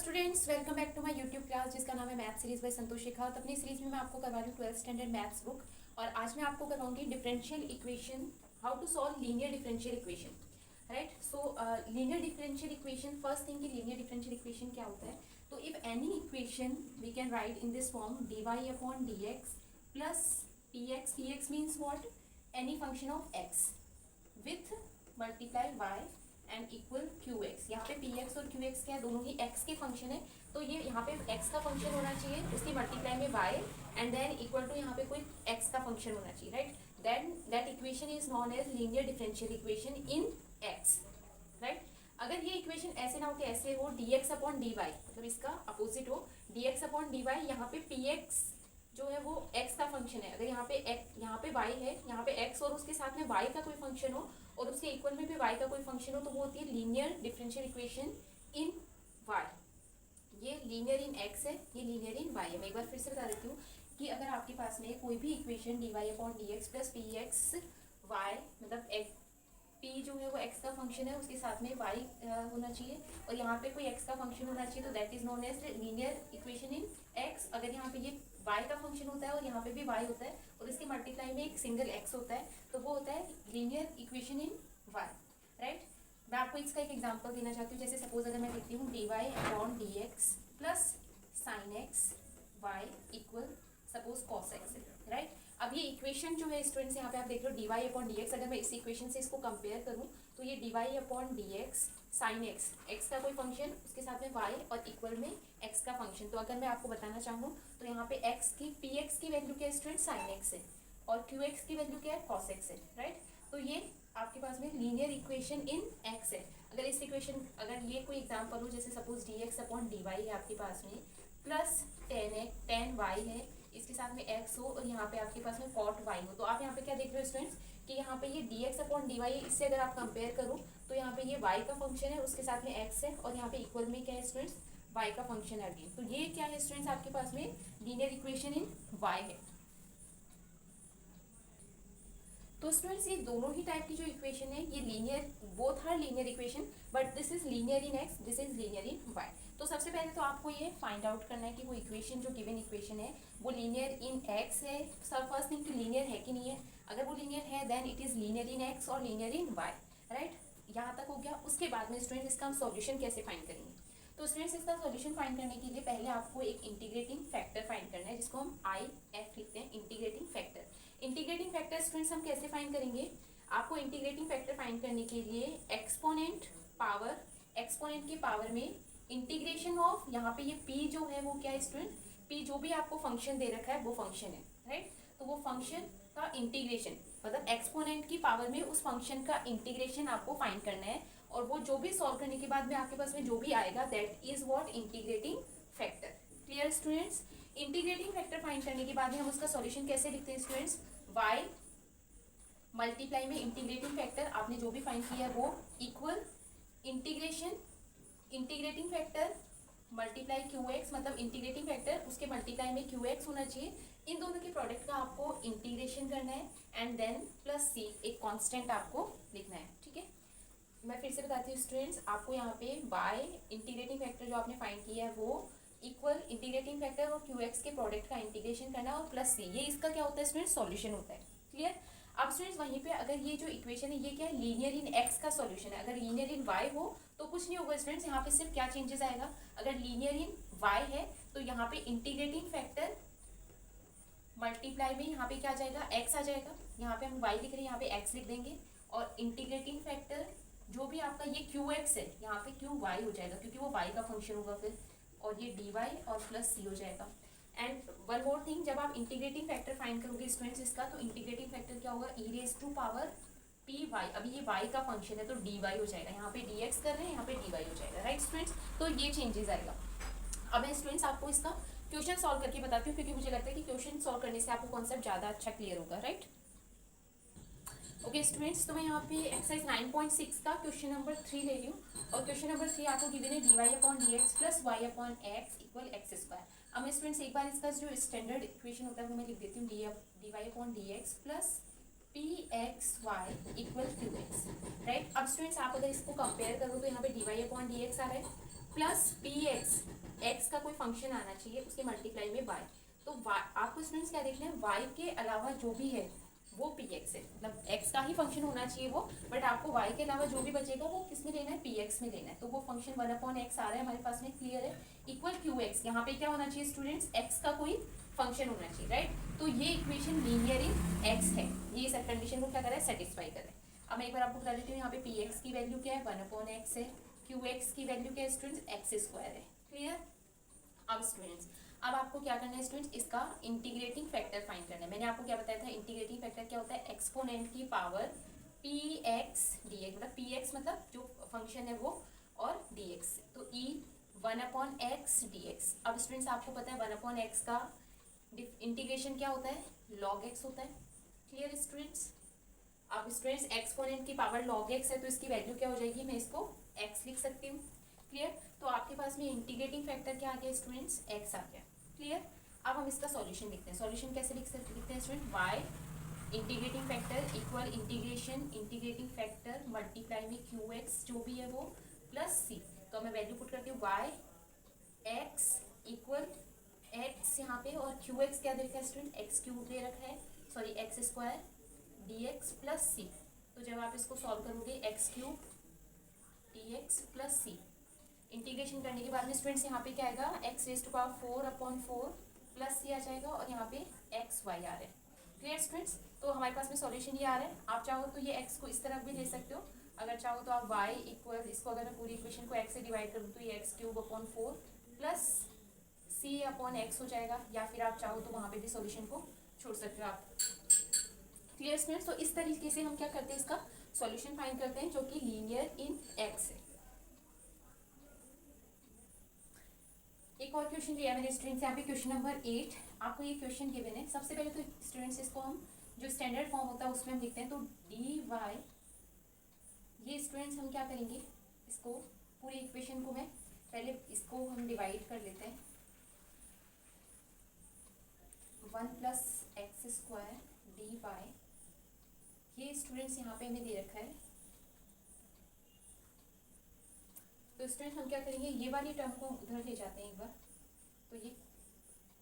Students, welcome back to my YouTube class जिसका नाम है math series by Santosh Shekhawat. अपनी सीरीज में मैं आपको करवा रही हूँ 12th स्टैंडर्ड मैथ्स बुक। और आज मैं आपको करवाऊंगी differential equation, how to solve linear differential equation. Right, so linear differential equation, first thing कि लीनियर डिफरेंशियल इक्वेशन क्या होता है। तो if any equation we can write in this form dy upon dx plus px, px means what, any function of x with multiply y and equal Q X. यहाँ पे P X और Q X क्या है, दोनों ही x के function है। तो ये यहाँ पे एक्स का फंक्शन होना चाहिए, उसकी मल्टीप्लाई में Y and then equal to यहाँ पे कोई एक्स का फंक्शन होना चाहिए। Right, then that equation is known as linear differential equation in X. Right, अगर ये इक्वेशन ऐसे ना हो कि ऐसे हो D X upon D Y, मतलब इसका अपोजिट हो D X upon D Y, यहाँ पे पी एक्स जो है वो x का फंक्शन है। अगर यहाँ पे y है, यहाँ पे x और उसके साथ में y का कोई फंक्शन हो और उसके इक्वल में भी y का कोई फंक्शन हो, तो वो होती है लीनियर डिफरेंशियल इक्वेशन इन y। ये लीनियर इन x है, ये लीनियर इन y है। मैं एक बार फिर से बता देती हूँ कि अगर आपके पास में कोई भी equation dy upon D x plus P X Y, मतलब p जो है वो x का फंक्शन है, उसके साथ में y होना चाहिए और यहाँ पे कोई x का फंक्शन होना चाहिए, तो that is known as linear equation in x। अगर यहाँ पे ये y का फंक्शन होता है और यहाँ पे भी y होता है और इसके मल्टीप्लाई में एक सिंगल x होता है, तो वो होता है लीनियर इक्वेशन इन y। राइट, मैं आपको इसका एक एग्जांपल देना चाहती हूँ। जैसे सपोज अगर मैं लिखती हूँ dy upon dx plus sign x y equal suppose cos x है। राइट, अब ये इक्वेशन जो है स्टूडेंट्स, यहाँ पे आप देख लो dy अपॉन dx, अगर मैं इस इक्वेशन से इसको कंपेयर करूँ तो ये dy upon dx sine x का कोई फंक्शन, उसके साथ में y और इक्वल में x का फंक्शन। तो अगर मैं आपको बताना चाहूँ तो यहाँ पे x की px की वैल्यू क्या है स्टूडेंट, साइन x है, और qx की वैल्यू क्या है, cos x है। राइट, तो ये आपके पास में लीनियर इक्वेशन इन x है। अगर इस इक्वेशन, अगर ये कोई एग्जाम्पल हो, जैसे सपोज dx अपॉन dy है आपके पास में, प्लस टेन y है, इसके साथ में x हो और यहाँ पे आपके पास में cot y हो, तो आप यहाँ पे क्या देख रहे हो स्टूडेंट्स कि यहाँ पे ये dx अपॉन dy है, इससे अगर आप कंपेयर करो तो यहाँ पे ये y का फंक्शन है, उसके साथ में x है और यहाँ पे इक्वल में क्या है स्टूडेंट्स, y का फंक्शन है अगेन। तो ये क्या है स्टूडेंट्स, आपके पास में लीनियर इक्वेशन इन y है। तो स्टूडेंट्स ये दोनों ही टाइप की जो इक्वेशन है ये linear, both are linear equation, but this is linear in x, this is linear in y। तो सबसे पहले तो आपको ये फाइंड आउट करना है कि वो इक्वेशन जो गिवन इक्वेशन है वो लीनियर इन x है। सब फर्स्ट थिंग कि लीनियर है कि नहीं है, अगर वो लीनियर है then it is linear in x और लीनियर इन y। राइट, यहाँ तक हो गया। उसके बाद में स्टूडेंट इसका हम सॉल्यूशन कैसे फाइंड करेंगे। तो स्टूडेंट्स इसका सॉल्यूशन फाइंड करने के लिए पहले आपको एक इंटीग्रेटिंग फैक्टर फाइंड करना है, जिसको हम आई एफ लिखते हैं, integrating factor. Integrating factor students हम कैसे फाइंड करेंगे, आपको इंटीग्रेटिंग फैक्टर फाइंड करने के लिए एक्सपोनेंट पावर, एक्सपोनेंट के पावर में इंटीग्रेशन ऑफ, यहाँ पे ये p जो है वो क्या है स्टूडेंट, p जो भी आपको फंक्शन दे रखा है वो फंक्शन है। राइट, तो वो फंक्शन का इंटीग्रेशन, मतलब एक्सपोनेंट की पावर में उस फंक्शन का इंटीग्रेशन आपको फाइंड करना है, और वो जो भी सॉल्व करने के बाद में आपके पास में जो भी आएगा that is what, integrating factor. Clear students, integrating factor find करने के बाद में हम उसका सॉल्यूशन कैसे लिखते हैं स्टूडेंट्स, y मल्टीप्लाई में इंटीग्रेटिंग फैक्टर आपने जो भी फाइंड किया है वो equal integration, integrating factor multiply Q x, मतलब इंटीग्रेटिंग फैक्टर उसके मल्टीप्लाई में क्यू एक्स होना चाहिए। इन दोनों के प्रोडक्ट का आपको इंटीग्रेशन करना है एंड देन प्लस सी, एक कांस्टेंट आपको लिखना है। ठीक है, मैं फिर से बताती हूँ स्टूडेंट्स, आपको यहाँ पे y इंटीग्रेटिंग फैक्टर जो आपने फाइंड किया है वो इक्वल इंटीग्रेटिंग फैक्टर और क्यू एक्स के प्रोडक्ट का इंटीग्रेशन करना और प्लस सी, ये इसका क्या होता है स्टूडेंट्स, सॉल्यूशन होता है। क्लियर। अब स्टूडेंट्स वहीं पे अगर ये जो इक्वेशन है ये क्या है, लीनियर इन x का सॉल्यूशन है। अगर लीनियर इन y हो तो कुछ नहीं होगा स्टूडेंट्स, यहाँ पे सिर्फ क्या चेंजेस आएगा, अगर लीनियर इन y है तो यहाँ पे इंटीग्रेटिंग फैक्टर मल्टीप्लाई में यहाँ पे क्या आ जाएगा, x आ जाएगा, यहाँ पे हम y लिख रहे हैं यहाँ पे x लिख देंगे, और इंटीग्रेटिंग फैक्टर जो भी आपका ये क्यू एक्स है यहाँ पे क्यू वाई हो जाएगा क्योंकि वो y का फंक्शन होगा फिर, और ये dy और प्लस c हो जाएगा। एंड वन मोर थिंग, जब आप इंटीग्रेटिंग फैक्टर फाइंड करोगे स्टूडेंट्स इसका, तो इंटीग्रेटिंग फैक्टर क्या होगा, e raise to power P Y, अभी ये y का फंक्शन है तो dy हो जाएगा, यहाँ पे dx कर रहे हैं यहाँ पे dy हो जाएगा। राइट स्टूडेंट्स, तो ये चेंजेस आएगा। अब मैं स्टूडेंट्स आपको इसका क्वेश्चन सॉल्व करके बताती हूँ, क्योंकि मुझे लगता है कि क्वेश्चन सॉल्व करने से आपको कॉन्सेप्ट ज़्यादा अच्छा क्लियर होगा। राइट, ओके स्टूडेंट्स, तो मैं यहाँ पे एक्सरसाइज 9.6 का क्वेश्चन नंबर 3 ले रही हूँ, और क्वेश्चन नंबर 3 आपको गिवन है dy upon D x plus Y upon X equal X square. अब मैं स्टूडेंट्स एक बार इसका जो स्टैंडर्ड इक्वेशन होता है वो मैं लिख देती हूँ, dy upon D x plus P X Y equal Q X. Right, अब स्टूडेंट्स आप अगर इसको कंपेयर करो तो यहाँ पे dy अपॉन डी एक्स आ रहा है प्लस पी एक्स एक्स का कोई फंक्शन आना चाहिए उसके मल्टीप्लाई में वाई। तो आपको स्टूडेंट्स क्या देखना है, वाई के अलावा जो भी है वो पी एक्स है, मतलब एक्स का ही फंक्शन होना चाहिए वो, बट आपको वाई के अलावा जो भी बचेगा वो किस में लेना है, पी एक्स में लेना है। तो वो फंक्शन 1/x आ रहा है हमारे पास में, क्लियर है, इक्वल क्यू एक्स। यहाँ पे क्या होना चाहिए स्टूडेंट्स, एक्स का कोई फंक्शन होना चाहिए, राइट। तो ये इक्वेशन लीनियर इन एक्स है, ये सब कंडीशन को क्या कर रहा है, सेटिस्फाई कर रहा है। अब मैं एक बार आपको बता देती हूँ, यहाँ पे पी एक्स की वैल्यू क्या है, 1/x है, क्यू एक्स की वैल्यू क्या है स्टूडेंट्स, एक्स स्क्वायर है, क्लियर। अब स्टूडेंट्स, अब आपको क्या करना है स्टूडेंट्स, इसका इंटीग्रेटिंग फैक्टर फाइंड करना है। मैंने आपको क्या बताया था, इंटीग्रेटिंग फैक्टर क्या होता है, एक्सपोनेंट की power P x D x, मतलब पी एक्स मतलब जो फंक्शन है वो, और डी एक्स, तो ई 1/x डी एक्स। अब स्टूडेंट्स आपको पता है 1/x का इंटीग्रेशन क्या होता है, लॉग एक्स होता है, क्लियर स्टूडेंट्स। अब स्टूडेंट्स एक्सपोनेंट की पावर लॉग एक्स है, तो इसकी वैल्यू क्या हो जाएगी, मैं इसको एक्स लिख सकती हूँ, क्लियर। तो आपके पास में इंटीग्रेटिंग फैक्टर क्या आ गया स्टूडेंट्स, एक्स आ गया, क्लियर। अब हम इसका सॉल्यूशन लिखते हैं, सॉल्यूशन कैसे लिखते हैं student, Y integrating factor equal integration integrating factor multiply में क्यू एक्स जो भी है वो प्लस सी। तो मैं वैल्यू पुट करती हूँ, वाई एक्स इक्वल एक्स यहाँ पे, और क्यू एक्स क्या दे रखा है स्टूडेंट, एक्स क्यूब दे रखा है, sorry x square d x plus c. तो जब आप इसको सॉल्व करोगे, x cube d x plus c, integration करने के बाद में स्टूडेंट्स यहाँ पे क्या आएगा, x raise to power 4/4 plus c आ जाएगा, और यहाँ पे एक्स वाई आ रहा है, क्लियर स्टूडेंट्स। तो हमारे पास में सॉल्यूशन ये आ रहा है। आप चाहो तो ये एक्स को इस तरफ भी ले सकते हो, अगर चाहो तो आप वाई इक्वल, इसको अगर मैं पूरी इक्वेशन को एक्स से डिवाइड कर दूँ तो ये एक्स क्यूब अपॉन 4 प्लस सी अपॉन एक्स हो जाएगा, या फिर आप चाहो तो वहाँ पे भी सॉल्यूशन को छोड़ सकते हो आप, क्लियर स्टूडेंट्स। तो इस तरीके से हम क्या करते हैं, इसका सॉल्यूशन फाइंड करते हैं जो कि लीनियर इन एक्स है। एक और क्वेश्चन लिया मैंने स्टूडेंट्स, यहाँ पे क्वेश्चन नंबर 8। आपको ये क्वेश्चन गिवन है, सबसे पहले तो स्टूडेंट्स इसको हम जो स्टैंडर्ड फॉर्म होता है उसमें हम लिखते हैं, तो डी वाई, ये स्टूडेंट्स हम क्या करेंगे, इसको पूरी इक्वेशन को मैं पहले इसको हम डिवाइड कर लेते हैं, 1+x² डी वाई, ये स्टूडेंट्स यहाँ पे हमें दे रखा है। तो स्टूडेंट्स हम क्या करेंगे, ये वाली टर्म को उधर ले जाते हैं एक बार, तो ये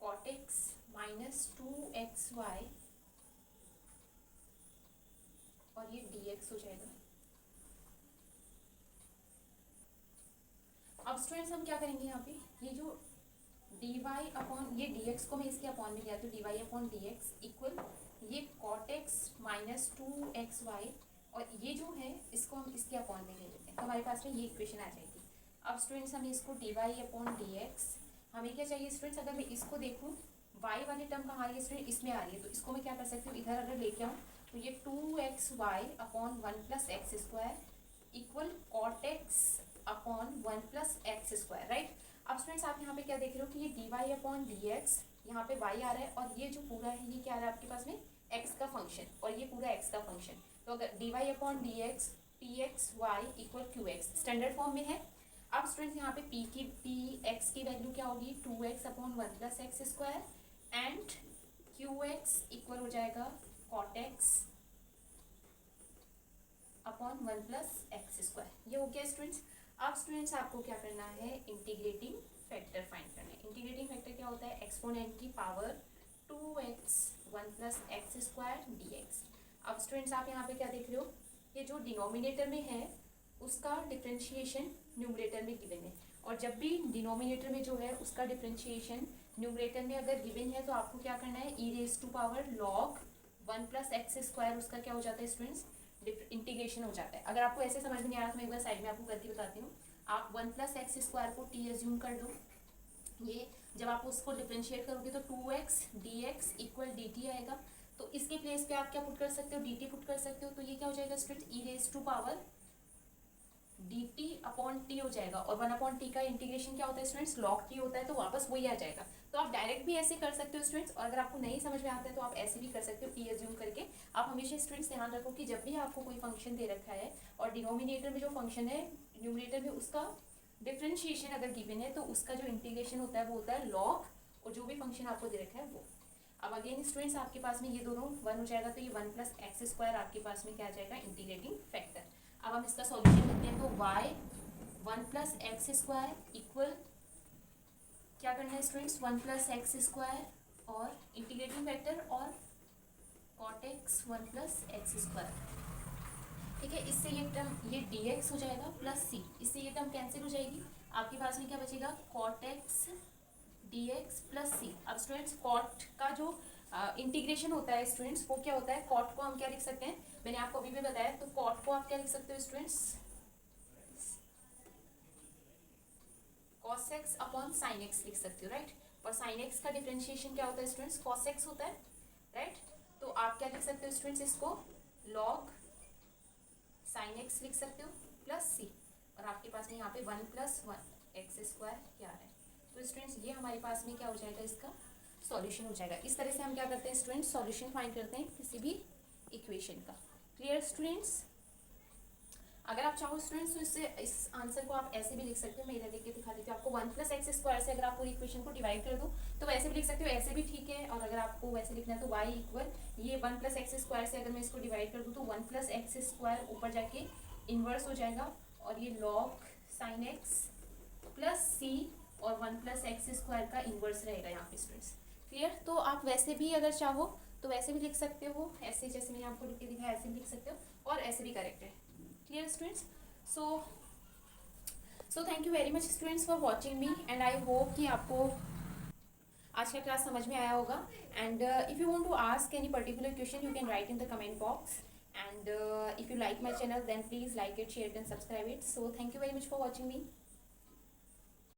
cot x माइनस 2xy और ये dx हो जाएगा। अब स्टूडेंट्स हम क्या करेंगे, यहाँ पे ये जो dy अपॉन ये dx को मैं इसके अपॉन में लिया, तो dy अपॉन dx इक्वल ये cot x माइनस 2xy, और ये जो है इसको हम इसके अपॉन में ले लेते हैं, तो हमारे पास में ये इक्वेशन आ जाएगी। अब स्टूडेंट्स हमें इसको dy अपॉन dx, हमें क्या चाहिए स्टूडेंट्स, अगर मैं इसको देखूँ y वाली टर्म कहाँ आ रही है स्टूडेंट, इसमें आ रही है, तो इसको मैं क्या कर सकती हूँ, इधर अगर लेके आऊँ तो ये 2xy upon 1+x² equal cot x upon 1+x², right. अब स्टूडेंट्स आप यहाँ पे क्या देख रहे हो कि ये dy अपॉन dx, यहाँ पे y आ रहा है, और ये जो पूरा है ये क्या आ रहा है आपके पास में, x का फंक्शन, और ये पूरा x का फंक्शन। तो अगर dy upon dx pxy equal qx standard form में है। अब स्टूडेंट्स यहाँ पे px की वैल्यू क्या होगी, 2x upon 1+x² and qx equal हो जाएगा cot x अपॉन 1+x², ये हो गया स्टूडेंट्स। अब स्टूडेंट्स आपको क्या करना है, इंटीग्रेटिंग फैक्टर फाइंड करना है। इंटीग्रेटिंग फैक्टर क्या होता है, एक्सपोनेंट की पावर 2x 1+x² dx। अब स्टूडेंट्स आप यहाँ पे क्या देख रहे हो, ये जो डिनोमिनेटर में है उसका डिफरेंशिएशन न्यूमरेटर में गिवन है, और जब भी डिनोमिनेटर में जो है उसका डिफरेंशिएशन न्यूमरेटर में अगर गिवन है तो आपको क्या करना है, e raise to power log 1+x² उसका क्या हो जाता है स्टूडेंट्स, इंटीग्रेशन हो जाता है। अगर आपको ऐसे समझ में नहीं आ रहा तो मैं एक बार साइड में आपको करके बताती हूँ। आप 1+x² को t एज्यूम कर दो, ये जब आप उसको डिफरेंशिएट करोगे तो 2x dx इक्वल dt आएगा, तो इसके प्लेस पे आप क्या पुट कर सकते हो, dt पुट कर सकते हो, तो ये क्या हो जाएगा student, E raise to power dt upon t हो जाएगा, और 1/t का इंटीग्रेशन क्या होता है स्टूडेंट्स, log t होता है, तो वापस वही आ जाएगा। तो आप डायरेक्ट भी ऐसे कर सकते हो स्टूडेंट्स, और अगर आपको नहीं समझ में आता है तो आप ऐसे भी कर सकते हो t एज्यूम करके। आप हमेशा स्टूडेंट्स ध्यान रखो कि जब भी आपको कोई फंक्शन दे रखा है और डिनोमिनेटर में जो फंक्शन है न्यूमरेटर में उसका डिफ्रेंशिएशन अगर गिवन है तो उसका जो इंटीग्रेशन होता है वो होता है लॉग, और जो भी फंक्शन आपको दे रखा है वो। अब अगेन स्टूडेंट्स आपके पास में ये दोनों 1 हो जाएगा, तो ये 1+x² आपके पास में क्या आ जाएगा, इंटीग्रेटिंग फैक्टर। अब हम इसका सॉल्यूशन लेते हैं, तो y 1+x² इक्वल क्या करना है स्टूडेंट्स, 1+x² और इंटीग्रेटिंग वेक्टर और cot x 1+x²। ठीक है, इससे ये टर्म ये dx हो जाएगा प्लस c, इससे ये टर्म कैंसिल हो जाएगी। आपके पास में क्या बचेगा, cot x dx plus c। अब स्टूडेंट्स cot का जो इंटीग्रेशन होता है स्टूडेंट्स, वो क्या होता है, cot को हम क्या लिख सकते हैं, मैंने आपको अभी भी बताया। तो cot को आप क्या लिख सकते हो students, cos x upon sin x लिख सकते हो, राइट। और sin x का डिफरेंशिएशन क्या होता है स्टूडेंट्स, cos x होता है, राइट। तो आप क्या लिख सकते हो स्टूडेंट्स, इसको log sin x लिख सकते हो प्लस c, और आपके पास में यहाँ पे 1+1x² क्या आ रहा है। तो स्टूडेंट्स ये हमारे पास में क्या हो जाएगा, इसका सॉल्यूशन हो जाएगा। इस तरह से हम क्या करते हैं स्टूडेंट्स, सॉल्यूशन फाइंड करते हैं किसी भी इक्वेशन का। Clear students. अगर आप चाहो स्टूडेंट्स तो इससे इस आंसर को आप ऐसे भी लिख सकते हो, मैं इधर लिख के दिखा देती हूँ आपको। 1+x² से अगर आप पूरी इक्वेशन को डिवाइड कर दो तो वैसे भी लिख सकते हो, ऐसे भी ठीक है। और अगर आपको वैसे लिखना है तो y इक्वल ये 1+x² से अगर मैं इसको डिवाइड कर दूँ तो 1+x² ऊपर जाके इन्वर्स हो जाएगा, और ये log sin x plus c और 1+x² का इन्वर्स रहेगा यहाँ पे स्टूडेंट्स। क्लियर। तो आप वैसे भी अगर चाहो तो वैसे भी लिख सकते हो, ऐसे जैसे मैंने आपको लिख के दिखाया ऐसे भी लिख सकते हो, और ऐसे भी करेक्ट है। Clear students. So thank you very much students for watching me, and I hope कि आपको आज का क्लास समझ में आया होगा। And if you want to ask any particular question you can write in the comment box, and if you like my channel then please like it, share it and subscribe it. So thank you very much for watching me.